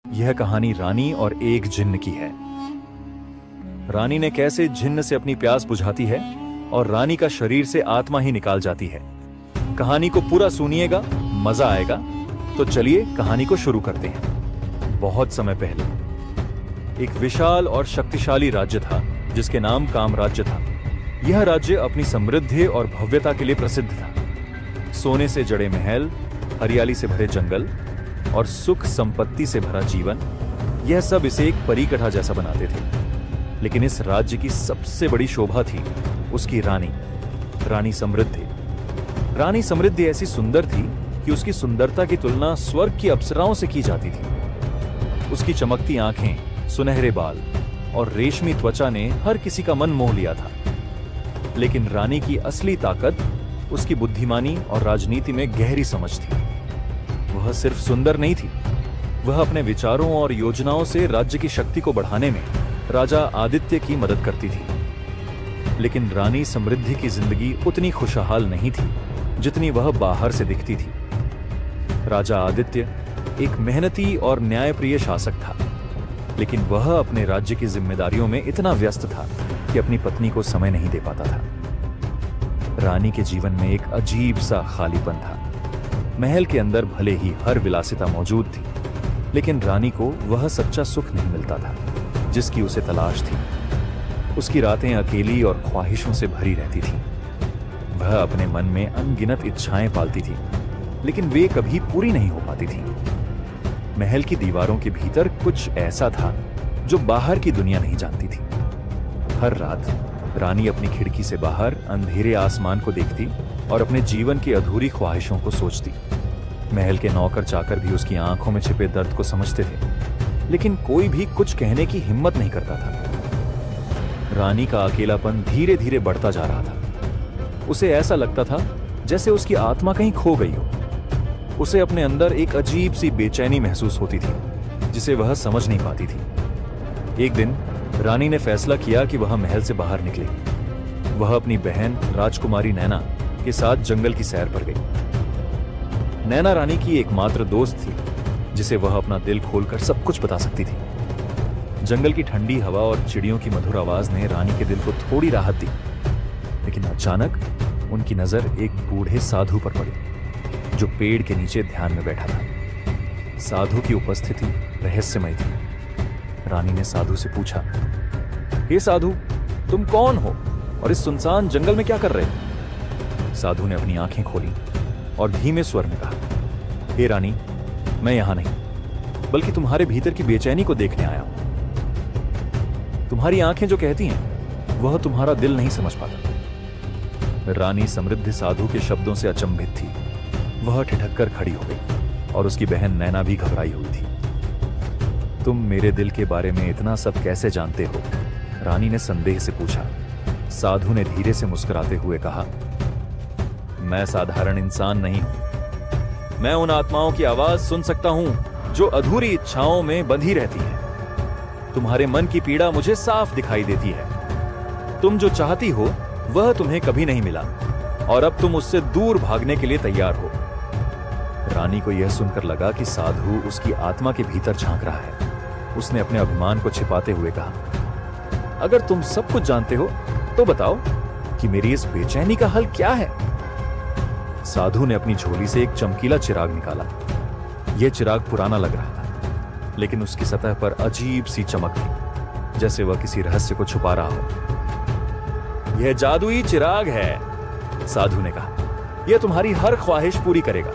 यह कहानी रानी और एक जिन्न की है। रानी ने कैसे जिन्न से अपनी प्यास बुझाती है और रानी का शरीर से आत्मा ही निकाल जाती है। कहानी को पूरा सुनिएगा, मजा आएगा। तो चलिए कहानी को शुरू करते हैं। बहुत समय पहले एक विशाल और शक्तिशाली राज्य था जिसके नाम कामराज्य था। यह राज्य अपनी समृद्धि और भव्यता के लिए प्रसिद्ध था। सोने से जड़े महल, हरियाली से भरे जंगल और सुख संपत्ति से भरा जीवन, यह सब इसे एक परीकथा जैसा बनाते थे। लेकिन इस राज्य की सबसे बड़ी शोभा थी उसकी रानी, रानी समृद्धि। रानी समृद्धि ऐसी सुंदर थी कि उसकी सुंदरता की तुलना स्वर्ग की अप्सराओं से की जाती थी। उसकी चमकती आंखें, सुनहरे बाल और रेशमी त्वचा ने हर किसी का मन मोह लिया था। लेकिन रानी की असली ताकत उसकी बुद्धिमानी और राजनीति में गहरी समझ थी। वह सिर्फ सुंदर नहीं थी, वह अपने विचारों और योजनाओं से राज्य की शक्ति को बढ़ाने में राजा आदित्य की मदद करती थी। लेकिन रानी समृद्धि की जिंदगी उतनी खुशहाल नहीं थी जितनी वह बाहर से दिखती थी। राजा आदित्य एक मेहनती और न्यायप्रिय शासक था, लेकिन वह अपने राज्य की जिम्मेदारियों में इतना व्यस्त था कि अपनी पत्नी को समय नहीं दे पाता था। रानी के जीवन में एक अजीब सा खालीपन था। महल के अंदर भले ही हर विलासिता मौजूद थी, लेकिन रानी को वह सच्चा सुख नहीं मिलता था जिसकी उसे तलाश थी। उसकी रातें अकेली और ख्वाहिशों से भरी रहती थीं। वह अपने मन में अनगिनत इच्छाएं पालती थी, लेकिन वे कभी पूरी नहीं हो पाती थीं। महल की दीवारों के भीतर कुछ ऐसा था जो बाहर की दुनिया नहीं जानती थी। हर रात रानी अपनी खिड़की से बाहर अंधेरे आसमान को देखती और अपने जीवन की अधूरी ख्वाहिशों को सोचती। महल के नौकर चाकर भी उसकी आंखों में छिपे दर्द को समझते थे, लेकिन कोई भी कुछ कहने की हिम्मत नहीं करता था। रानी का अकेलापन धीरे धीरे बढ़ता जा रहा था। उसे ऐसा लगता था जैसे उसकी आत्मा कहीं खो गई हो। उसे अपने अंदर एक अजीब सी बेचैनी महसूस होती थी जिसे वह समझ नहीं पाती थी। एक दिन रानी ने फैसला किया कि वह महल से बाहर निकले। वह अपनी बहन राजकुमारी नैना के साथ जंगल की सैर पर गई। नैना रानी की एकमात्र दोस्त थी जिसे वह अपना दिल खोलकर सब कुछ बता सकती थी। जंगल की ठंडी हवा और चिड़ियों की मधुर आवाज ने रानी के दिल को थोड़ी राहत दी। लेकिन अचानक उनकी नजर एक बूढ़े साधु पर पड़ी जो पेड़ के नीचे ध्यान में बैठा था। साधु की उपस्थिति रहस्यमय थी। रानी ने साधु से पूछा, हे साधु, तुम कौन हो और इस सुनसान जंगल में क्या कर रहे हो? साधु ने अपनी आंखें खोली और धीमे स्वर में कहा, हे रानी, मैं यहां नहीं बल्कि तुम्हारे भीतर की बेचैनी को देखने आया हूं। तुम्हारी आंखें जो कहती हैं वह तुम्हारा दिल नहीं समझ पाता। रानी समृद्धि साधु के शब्दों से अचंभित थी। वह ठिठक कर खड़ी हो गई और उसकी बहन नैना भी घबराई हुई थी। तुम मेरे दिल के बारे में इतना सब कैसे जानते हो? रानी ने संदेह से पूछा। साधु ने धीरे से मुस्कुराते हुए कहा, मैं साधारण इंसान नहीं हूं। मैं उन आत्माओं की आवाज सुन सकता हूं जो अधूरी इच्छाओं में बंधी रहती है। तुम्हारे मन की पीड़ा मुझे साफ दिखाई देती है। तुम जो चाहती हो वह तुम्हें कभी नहीं मिला और अब तुम उससे दूर भागने के लिए तैयार हो। रानी को यह सुनकर लगा कि साधु उसकी आत्मा के भीतर झांक रहा है। उसने अपने अभिमान को छिपाते हुए कहा, अगर तुम सब कुछ जानते हो तो बताओ कि मेरी इस बेचैनी का हल क्या है? साधु ने अपनी झोली से एक चमकीला चिराग निकाला। यह चिराग पुराना लग रहा था, लेकिन उसकी सतह पर अजीब सी चमक थी, जैसे वह किसी रहस्य को छुपा रहा हो। यह जादुई चिराग है, साधु ने कहा। यह तुम्हारी हर ख्वाहिश पूरी करेगा,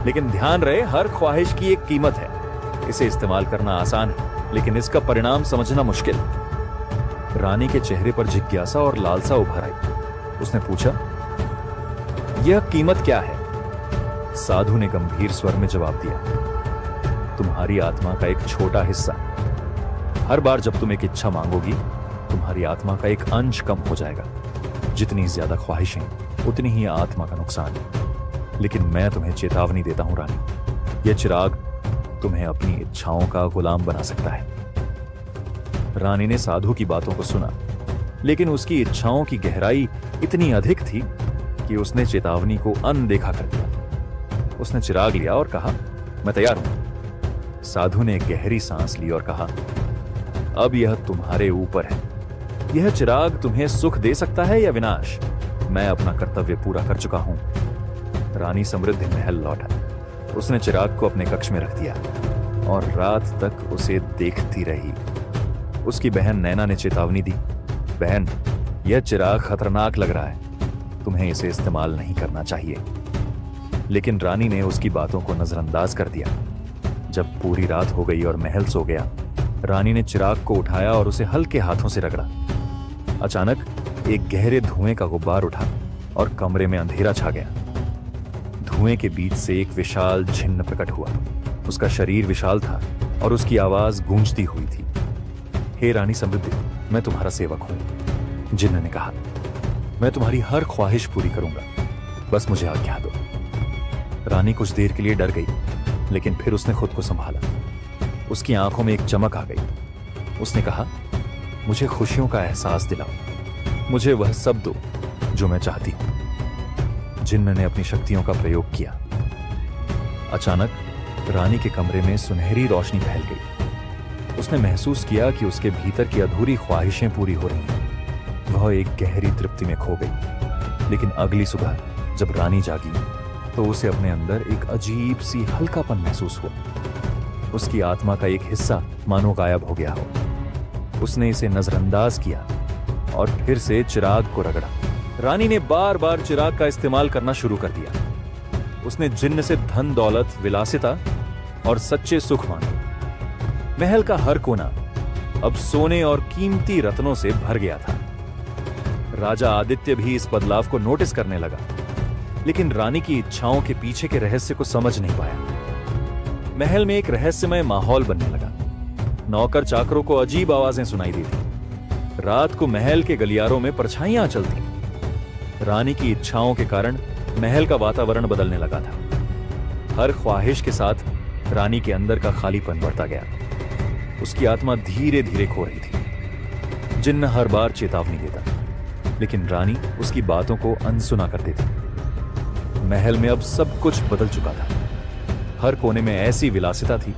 लेकिन ध्यान रहे, हर ख्वाहिश की एक कीमत है। इसे इस्तेमाल करना आसान है, लेकिन इसका परिणाम समझना मुश्किल। रानी के चेहरे पर जिज्ञासा और लालसा उभर आई। उसने पूछा, यह कीमत क्या है? साधु ने गंभीर स्वर में जवाब दिया, तुम्हारी आत्मा का एक छोटा हिस्सा। हर बार जब तुम एक इच्छा मांगोगी, तुम्हारी आत्मा का एक अंश कम हो जाएगा। जितनी ज्यादा ख्वाहिशें, उतनी ही आत्मा का नुकसान। लेकिन मैं तुम्हें चेतावनी देता हूं रानी, यह चिराग तुम्हें अपनी इच्छाओं का गुलाम बना सकता है। रानी ने साधु की बातों को सुना, लेकिन उसकी इच्छाओं की गहराई इतनी अधिक थी कि उसने चेतावनी को अनदेखा कर दिया। उसने चिराग लिया और कहा, मैं तैयार हूं। साधु ने गहरी सांस ली और कहा, अब यह तुम्हारे ऊपर है। यह चिराग तुम्हें सुख दे सकता है या विनाश। मैं अपना कर्तव्य पूरा कर चुका हूं। रानी समृद्धि महल लौटा। उसने चिराग को अपने कक्ष में रख दिया और रात तक उसे देखती रही। उसकी बहन नैना ने चेतावनी दी, बहन, यह चिराग खतरनाक लग रहा है, तुम्हें इसे इस्तेमाल नहीं करना चाहिए। लेकिन रानी ने उसकी बातों को नजरअंदाज कर दिया। जब पूरी रात हो गई और महल सो गया, रानी ने चिराग को उठाया और उसे हल्के हाथों से रगड़ा। अचानक एक गहरे धुएं का गुब्बार उठा और कमरे में अंधेरा छा गया। धुएं के बीच से एक विशाल जिन्न प्रकट हुआ। उसका शरीर विशाल था और उसकी आवाज गूंजती हुई थी। हे रानी समृद्धि, मैं तुम्हारा सेवक हूं। जिन्न ने कहा, मैं तुम्हारी हर ख्वाहिश पूरी करूंगा, बस मुझे आज्ञा दो। रानी कुछ देर के लिए डर गई, लेकिन फिर उसने खुद को संभाला। उसकी आंखों में एक चमक आ गई। उसने कहा, मुझे खुशियों का एहसास दिलाओ, मुझे वह सब दो जो मैं चाहती हूं। जिन्न ने अपनी शक्तियों का प्रयोग किया। अचानक रानी के कमरे में सुनहरी रोशनी फैल गई। उसने महसूस किया कि उसके भीतर की अधूरी ख्वाहिशें पूरी हो रही हैं। वह एक गहरी तृप्ति में खो गई। लेकिन अगली सुबह जब रानी जागी तो उसे अपने अंदर एक अजीब सी हल्कापन महसूस हुआ। उसकी आत्मा का एक हिस्सा मानो गायब हो गया हो। उसने इसे नजरअंदाज किया और फिर से चिराग को रगड़ा। रानी ने बार बार चिराग का इस्तेमाल करना शुरू कर दिया। उसने जिन्न से धन दौलत, विलासिता और सच्चे सुख मांगे। महल का हर कोना अब सोने और कीमती रत्नों से भर गया था। राजा आदित्य भी इस बदलाव को नोटिस करने लगा, लेकिन रानी की इच्छाओं के पीछे के रहस्य को समझ नहीं पाया। महल में एक रहस्यमय माहौल बनने लगा। नौकर चाकरों को अजीब आवाजें सुनाई देती। रात को महल के गलियारों में परछाइयां चलती। रानी की इच्छाओं के कारण महल का वातावरण बदलने लगा था। हर ख्वाहिश के साथ रानी के अंदर का खालीपन बढ़ता गया। उसकी आत्मा धीरे धीरे खो रही थी। जिन्न हर बार चेतावनी देता, लेकिन रानी उसकी बातों को अनसुना कर देती। महल में अब सब कुछ बदल चुका था। हर कोने में ऐसी विलासिता थी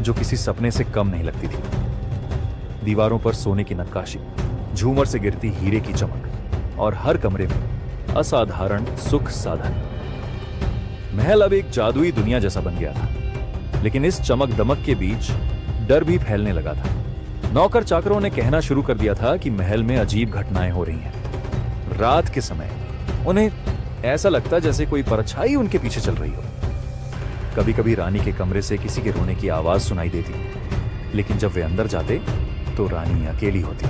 जो किसी सपने से कम नहीं लगती थी। दीवारों पर सोने की नक्काशी, झूमर से गिरती हीरे की चमक और हर कमरे में असाधारण सुख साधन। महल अब एक जादुई दुनिया जैसा बन गया था, लेकिन इस चमक दमक के बीच डर भी फैलने लगा था। नौकर चाकरों ने कहना शुरू कर दिया था कि महल में अजीब घटनाएं हो रही हैं। रात के समय उन्हें ऐसा लगता जैसे कोई परछाई उनके पीछे चल रही हो। कभी कभी रानी के कमरे से किसी के रोने की आवाज सुनाई देती, लेकिन जब वे अंदर जाते तो रानी अकेली होती।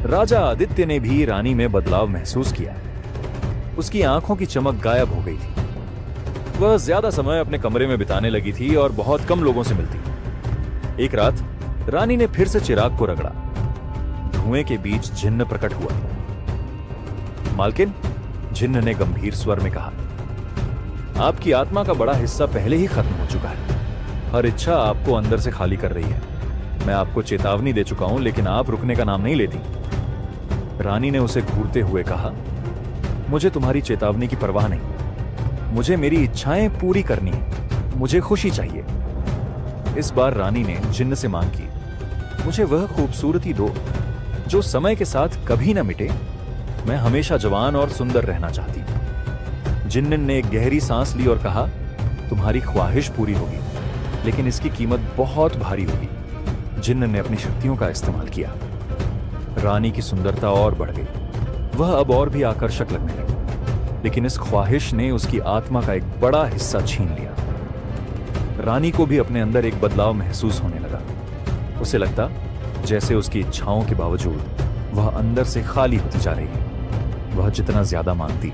राजा आदित्य ने भी रानी में बदलाव महसूस किया। उसकी आंखों की चमक गायब हो गई थी। वह ज्यादा समय अपने कमरे में बिताने लगी थी और बहुत कम लोगों से मिलती। एक रात रानी ने फिर से चिराग को रगड़ा। धुएं के बीच जिन्न प्रकट हुआ। मालकिन, जिन्न ने गंभीर स्वर में कहा, आपकी आत्मा का बड़ा हिस्सा पहले ही खत्म हो चुका है। हर इच्छा आपको अंदर से खाली कर रही है। मैं आपको चेतावनी दे चुका हूं, लेकिन आप रुकने का नाम नहीं लेती। रानी ने उसे घूरते हुए कहा, मुझे तुम्हारी चेतावनी की परवाह नहीं। मुझे मेरी इच्छाएं पूरी करनी है। मुझे खुशी चाहिए। इस बार रानी ने जिन्न से मांग की, मुझे वह खूबसूरती दो जो समय के साथ कभी न मिटे। मैं हमेशा जवान और सुंदर रहना चाहती हूं। जिन्न ने एक गहरी सांस ली और कहा, तुम्हारी ख्वाहिश पूरी होगी, लेकिन इसकी कीमत बहुत भारी होगी। जिन्न ने अपनी शक्तियों का इस्तेमाल किया। रानी की सुंदरता और बढ़ गई। वह अब और भी आकर्षक लगने लगी, लेकिन इस ख्वाहिश ने उसकी आत्मा का एक बड़ा हिस्सा छीन लिया। रानी को भी अपने अंदर एक बदलाव महसूस होने लगा। उसे लगता जैसे उसकी इच्छाओं के बावजूद वह अंदर से खाली होती जा रही है। वह जितना ज्यादा मांगती,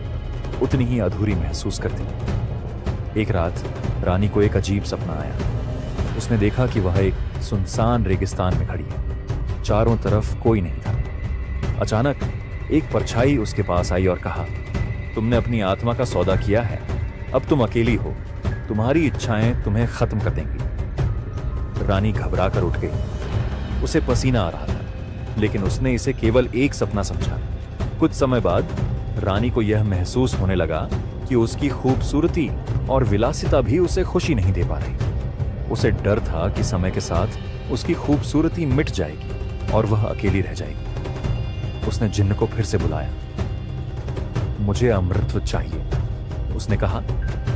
उतनी ही अधूरी महसूस करती। एक रात रानी को एक अजीब सपना आया। उसने देखा कि वह एक सुनसान रेगिस्तान में खड़ी है। चारों तरफ कोई नहीं था। अचानक एक परछाई उसके पास आई और कहा, तुमने अपनी आत्मा का सौदा किया है। अब तुम अकेली हो। तुम्हारी इच्छाएं तुम्हें खत्म कर देंगी। रानी घबरा कर उठ गई। उसे पसीना आ रहा था, लेकिन उसने इसे केवल एक सपना समझा। कुछ समय बाद रानी को यह महसूस होने लगा कि उसकी खूबसूरती और विलासिता भी उसे खुशी नहीं दे पा रही। उसे डर था कि समय के साथ उसकी खूबसूरती मिट जाएगी और वह अकेली रह जाएगी। उसने जिन्न को फिर से बुलाया। मुझे अमृतत्व चाहिए, उसने कहा।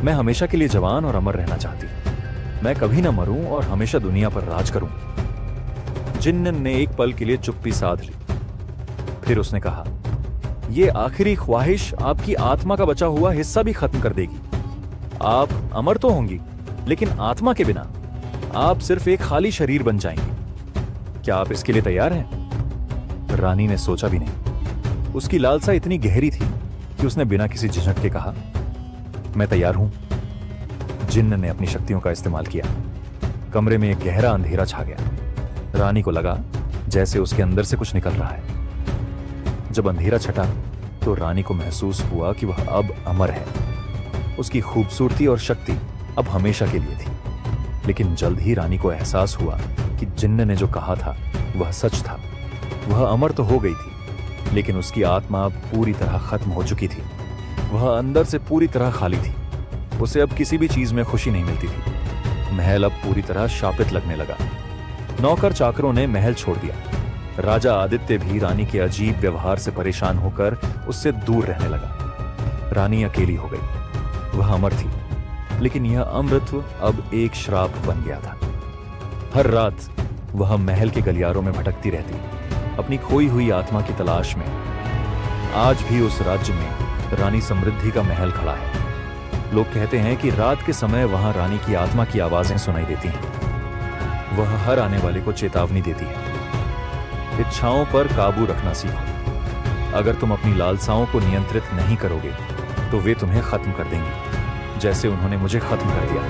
मैं हमेशा के लिए जवान और अमर रहना चाहती हूं। मैं कभी ना मरूं और हमेशा दुनिया पर राज करूं। जिन्न ने एक पल के लिए चुप्पी साध ली। फिर उसने कहा, यह आखिरी ख्वाहिश आपकी आत्मा का बचा हुआ हिस्सा भी खत्म कर देगी। आप अमर तो होंगी, लेकिन आत्मा के बिना आप सिर्फ एक खाली शरीर बन जाएंगे। क्या आप इसके लिए तैयार हैं? रानी ने सोचा भी नहीं। उसकी लालसा इतनी गहरी थी कि उसने बिना किसी झिझक के कहा, मैं तैयार हूं। जिन्न ने अपनी शक्तियों का इस्तेमाल किया। कमरे में एक गहरा अंधेरा छा गया। रानी को लगा जैसे उसके अंदर से कुछ निकल रहा है। जब अंधेरा छटा तो रानी को महसूस हुआ कि वह अब अमर है। उसकी खूबसूरती और शक्ति अब हमेशा के लिए थी। लेकिन जल्द ही रानी को एहसास हुआ कि जिन्न ने जो कहा था वह सच था। वह अमर तो हो गई थी, लेकिन उसकी आत्मा अब पूरी तरह खत्म हो चुकी थी। वह अंदर से पूरी तरह खाली थी। उसे अब किसी भी चीज में खुशी नहीं मिलती थी। महल अब पूरी तरह शापित लगने लगा। नौकर चाकरों ने महल छोड़ दिया। राजा आदित्य भी रानी के अजीब व्यवहार से परेशान होकर उससे दूर रहने लगा। रानी अकेली हो गई। वह अमर थी, लेकिन यह अमृतत्व अब एक श्राप बन गया था। हर रात वह महल के गलियारों में भटकती रहती, अपनी खोई हुई आत्मा की तलाश में। आज भी उस राज्य में रानी समृद्धि का महल खड़ा है। लोग कहते हैं कि रात के समय वहां रानी की आत्मा की आवाजें सुनाई देती हैं। वह हर आने वाले को चेतावनी देती है, इच्छाओं पर काबू रखना सीखो। अगर तुम अपनी लालसाओं को नियंत्रित नहीं करोगे तो वे तुम्हें खत्म कर देंगी, जैसे उन्होंने मुझे खत्म कर दिया।